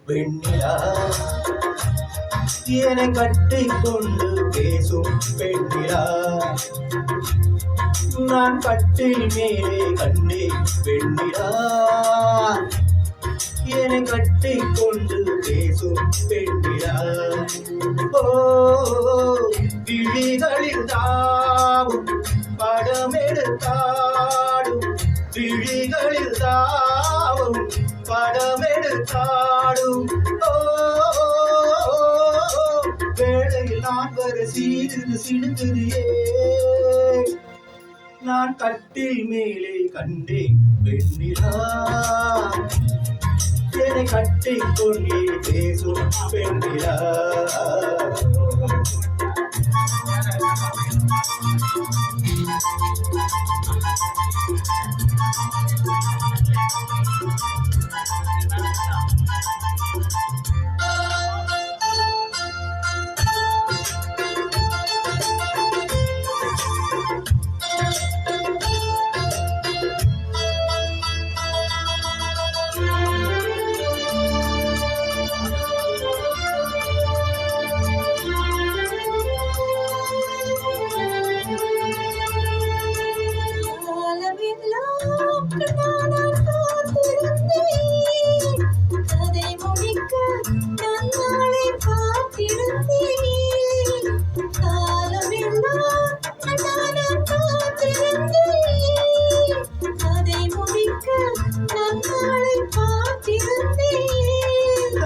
வெண்ணிலா என்னை கட்டிக்கொண்டு பேசும் பெண்ணிலா நான் கட்டில் மேலே கண்டேன் வெண்ணிலா என்னை கட்டிக்கொண்டு பேசும் பெண்ணிலா ஓ விழிகளில் தாவும் படமெடுத்தாடும் விழிகளில் தாவும் படமெடுத்தாடும் ஓ வேளையில் நான் வர சீருது சிடுங்குறியே நான் கட்டில் மேலே கண்டேன் வெண்ணிலா என்னை கட்டிக்கொண்டே பேசும் பெண்ணிலா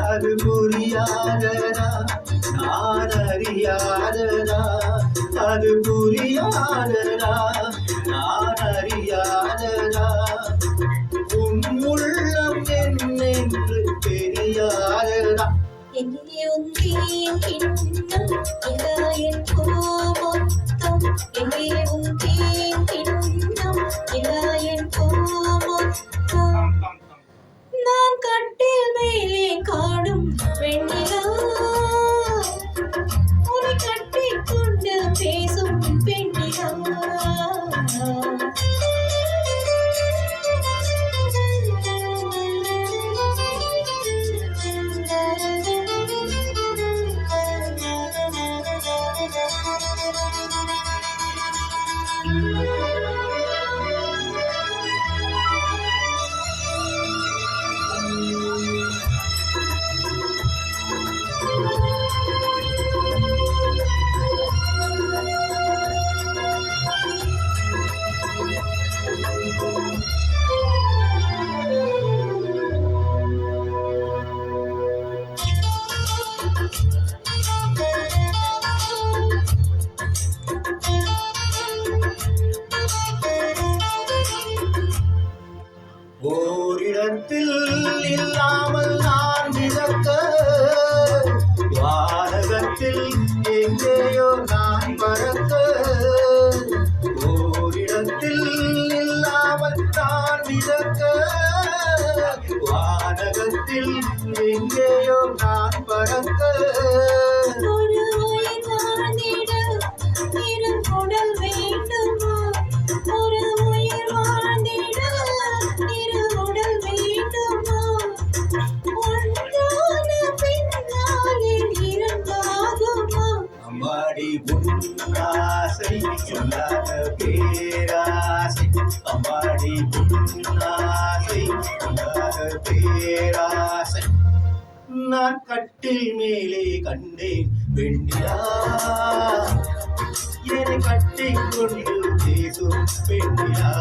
அது புரியாதனா நான் அறியாதனா அது புரியாதனா நான் அறியாதனா உன் உள்ளம் என்னென்று தெரியாதனா எங்கே உந்தேன் கிண்ணம் இலாயின் கோமொத்தம் எங்கே உந்தேன் கிண்ணம் இலாயின் கோமொத்தம் நான் கட்டில் மேலே காடும் வெண்ணிலா உன்னை கட்டிக்கொண்டு பேசும் பெண்ணிலா ஓரிடத்தில் இல்லாமல் நான் மிதக்க வானகத்தில் எங்கேயோ நான் பறக்க ஓரிடத்தில் இல்லாமல் நான் மிதக்க வானகத்தில் எங்கேயோ நான் பறக்க ஒரு உயிர் வாழ்ந்திட இரு உடல் வேண்டுமா ஒரு உயிர் வாழ்ந்திட இரு உடல் வேண்டுமா ஒன்றான பின்னாளில் இரண்டாகுமா அம்மாடி உன்னாசை சொல்லாத பேராசை அம்மாடி உன்னாசை சொல்லாத பேராசை நான் கட்டில் மேலே கண்டேன் வெண்ணிலா என்னை கட்டிக்கொண்டு பேசும் பெண்ணிலா